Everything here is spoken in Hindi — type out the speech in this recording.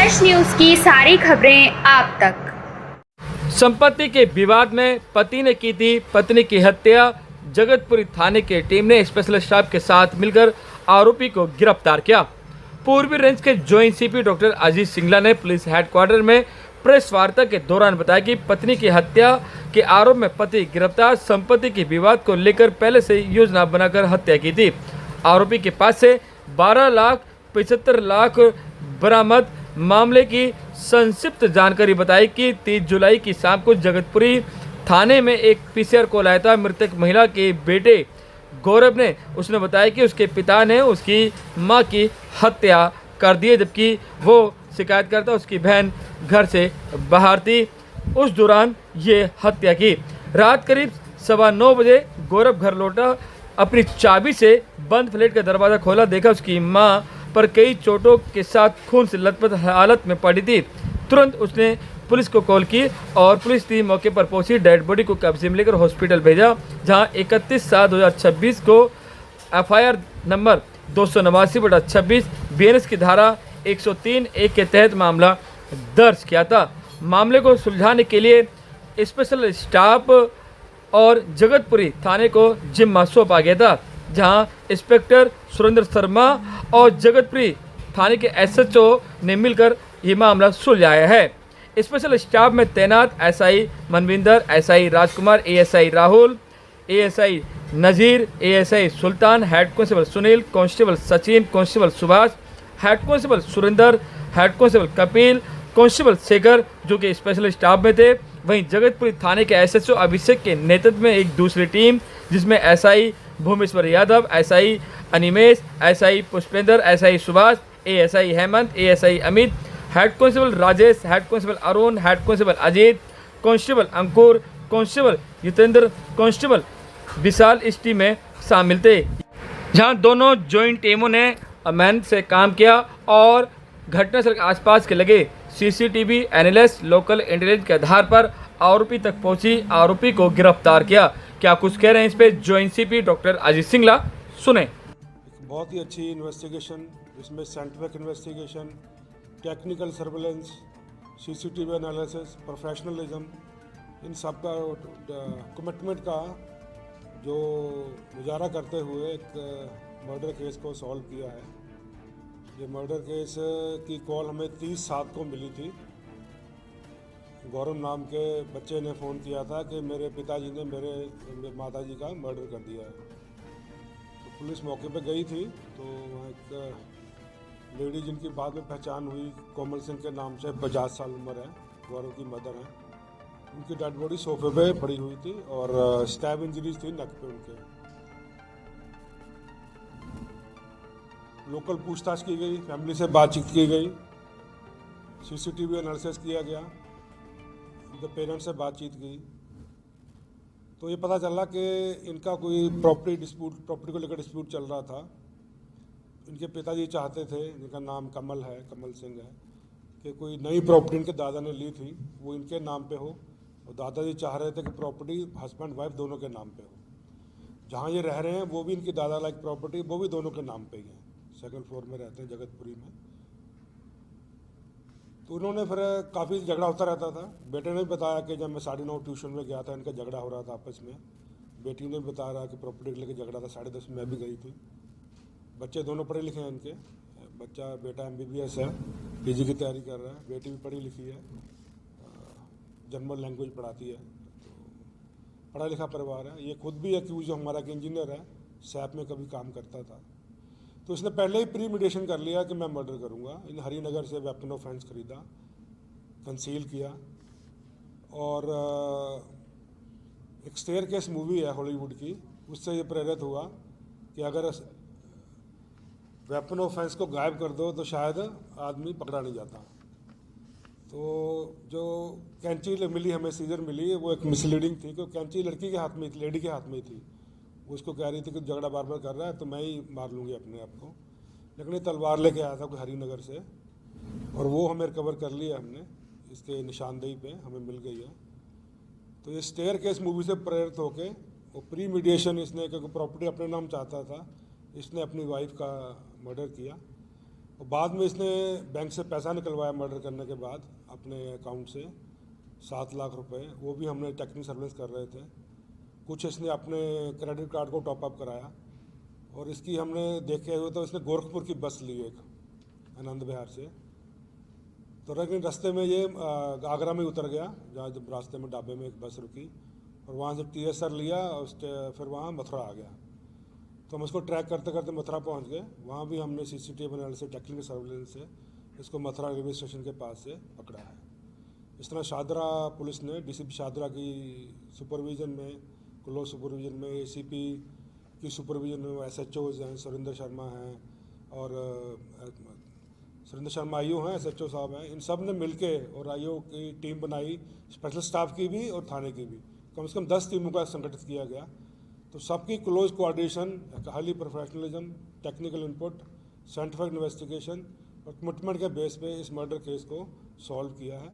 फ्रेश न्यूज की सारी खबरें आप तक। संपत्ति के विवाद में पति ने की थी पत्नी की हत्या। जगतपुरी थाने की टीम ने स्पेशल स्टाफ के साथ मिलकर आरोपी को गिरफ्तार किया। पूर्वी रेंज के joint CP doctor Ajit Singla ने पुलिस हेडक्वार्टर में प्रेस वार्ता के दौरान बताया कि पत्नी की हत्या के आरोप में पति गिरफ्तार। संपत्ति के विवाद को लेकर पहले से योजना बनाकर हत्या की थी। आरोपी के पास से 12,75,00,000 बरामद। मामले की संक्षिप्त जानकारी बताई कि 30 जुलाई की शाम को जगतपुरी थाने में एक पीसीआर कॉल आया था। मृतक महिला के बेटे गौरव ने उसने बताया कि उसके पिता ने उसकी मां की हत्या कर दी, जबकि वो शिकायतकर्ता उसकी बहन घर से बाहर थी। उस दौरान ये हत्या की। रात करीब 9:15 बजे गौरव घर लौटा। अपनी चाबी से बंद फ्लैट का दरवाज़ा खोला, देखा उसकी मां पर कई चोटों के साथ खून से लथपथ हालत में पड़ी थी। तुरंत उसने पुलिस को कॉल की और पुलिस टीम मौके पर पहुंची। डेड बॉडी को कब्जे में लेकर हॉस्पिटल भेजा, जहां 31/7/2026 को एफआईआर नंबर 289/26 बीएनएस की धारा 103(1) के तहत मामला दर्ज किया था। मामले को सुलझाने के लिए स्पेशल स्टाफ और जगतपुरी थाने को जिम्मा सौंपा गया था, जहां इंस्पेक्टर सुरेंद्र शर्मा और जगतपुरी थाने के एसएचओ ने मिलकर ये मामला सुलझाया है। स्पेशल स्टाफ में तैनात SI Manvinder, SI Rajkumar, ASI Rahul, ASI Nazir, ASI Sultan, head constable Sunil, constable Sachin, constable Subhash, head constable Surendra, head constable Kapil, constable Shekhar जो कि स्पेशल स्टाफ में थे। वहीं जगतपुरी थाने के एसएचओ अभिषेक के नेतृत्व में एक दूसरी टीम, जिसमें SI Bhumeshwar Yadav, SI Animesh, SI Pushpendra, SI Subhash, ASI Hemant, ASI Amit, head constable Rajesh, head constable Arun, head constable Ajit, constable Ankur, constable Jitendra, constable Vishal इस टीम में शामिल थे। जहां दोनों जॉइंट टीमों ने मेहनत से काम किया और घटनास्थल के आसपास के लगे सीसीटीवी एनालिस्ट लोकल इंटेलिजेंस के आधार पर आरोपी तक पहुंची, आरोपी को गिरफ्तार किया। क्या कुछ कह रहे हैं इस पे joint CP doctor Ajit Singla, सुने। बहुत ही अच्छी इन्वेस्टिगेशन, इसमें scientific investigation, technical surveillance, CCTV analysis, professionalism, इन सब का कमिटमेंट का जो गुजारा करते हुए एक मर्डर केस को सॉल्व किया है। ये मर्डर केस की कॉल हमें 30/7 को मिली थी। गौरव नाम के बच्चे ने फ़ोन किया था कि मेरे पिताजी ने मेरे माताजी का मर्डर कर दिया है। तो पुलिस मौके पे गई थी, तो वहाँ एक लेडी जिनकी बाद में पहचान हुई कोमल सिंह के नाम से, 50 साल उम्र है, गौरव की मदर है, उनकी डेड बॉडी सोफे पे पड़ी हुई थी और स्टैब इंजरीज थी नेक पे उनके। लोकल पूछताछ की गई, फैमिली से बातचीत की गई, सीसीटीवी एनालिसिस किया गया, उनके पेरेंट्स से बातचीत की, तो ये पता चला कि इनका कोई प्रॉपर्टी को लेकर डिस्प्यूट चल रहा था। इनके पिताजी चाहते थे, जिनका नाम कमल है, कमल सिंह है, कि कोई नई प्रॉपर्टी इनके दादा ने ली थी वो इनके नाम पे हो, और दादाजी चाह रहे थे कि प्रॉपर्टी हस्बैंड वाइफ दोनों के नाम पे हो। जहाँ ये रह रहे हैं वो भी इनकी दादा लाइक प्रॉपर्टी, वो भी दोनों के नाम पे ही है। 2nd फ्लोर में रहते हैं जगतपुरी में। तो उन्होंने फिर काफ़ी झगड़ा होता रहता था। बेटे ने भी बताया कि जब मैं 9:30 ट्यूशन में गया था, इनका झगड़ा हो रहा था आपस में। बेटी ने भी बता रहा कि प्रॉपर्टी को लेकर झगड़ा था, 10:30 मैं भी गई थी। बच्चे दोनों पढ़े लिखे हैं इनके। बेटा MBBS है, PG की तैयारी कर रहा है, बेटी भी पढ़ी लिखी है, जर्मन लैंग्वेज पढ़ाती है, तो पढ़ा लिखा परिवार है। ये खुद भी एक्यूज हमारा कि इंजीनियर है, सैप में कभी काम करता था। तो इसने पहले ही प्री मीडिएशन कर लिया कि मैं मर्डर करूंगा। इन हरिनगर से वेपन ऑफ ऑफेंस खरीदा, कंसील किया, और एक स्टेयरकेस मूवी है हॉलीवुड की, उससे ये प्रेरित हुआ कि अगर वेपन ऑफ ऑफेंस को गायब कर दो तो शायद आदमी पकड़ा नहीं जाता। तो जो कैंची मिली हमें, सीजर मिली, वो एक मिसलीडिंग थी, क्योंकि कैंची लड़की के हाथ में थी, लेडी के हाथ में थी। वो उसको कह रही थी कि झगड़ा बार बार कर रहा है तो मैं ही मार लूँगी अपने आप को, लेकिन ये तलवार लेके आया था कोई हरिनगर से, और वो हमें रिकवर कर लिया हमने, इसके निशानदेही पे हमें मिल गई है। तो ये स्टेयरकेस मूवी से प्रेरित होके वो प्री मीडिएशन इसने, क्योंकि प्रॉपर्टी अपने नाम चाहता था, इसने अपनी वाइफ का मर्डर किया। और बाद में इसने बैंक से पैसा निकलवाया मर्डर करने के बाद अपने अकाउंट से 7 लाख रुपए, वो भी हमने टेक्निकल सर्वेलेंस कर रहे थे। कुछ इसने अपने क्रेडिट कार्ड को टॉपअप कराया और इसकी हमने देखे हुए तो इसने गोरखपुर की बस ली एक आनंद विहार से। तो लेकिन रास्ते में ये आगरा में उतर गया, जहाँ जब रास्ते में ढाबे में एक बस रुकी और वहाँ से TSR लिया और फिर वहाँ मथुरा आ गया। तो हम इसको ट्रैक करते करते मथुरा पहुँच गए। वहाँ भी हमने CCTV एनालिसिस से टेक्निकल सर्वेलेंस से इसको मथुरा रेलवे स्टेशन के पास से पकड़ा है। इस तरह शादरा पुलिस ने DCP शादरा की सुपरविजन में, क्लोज सुपरविजन में, ACP की सुपरविजन में SHOs हैं, सुरेंद्र शर्मा हैं और सुरेंद्र शर्मा IO हैं, SHO साहब हैं, इन सब ने मिलके और IO की टीम बनाई, स्पेशल स्टाफ की भी और थाने की भी। कम से कम 10 टीमों का संगठित किया गया। तो सबकी close coordination, highly professionalism, technical input, scientific investigation और कमिटमेंट के बेस पे इस मर्डर केस को सॉल्व किया है।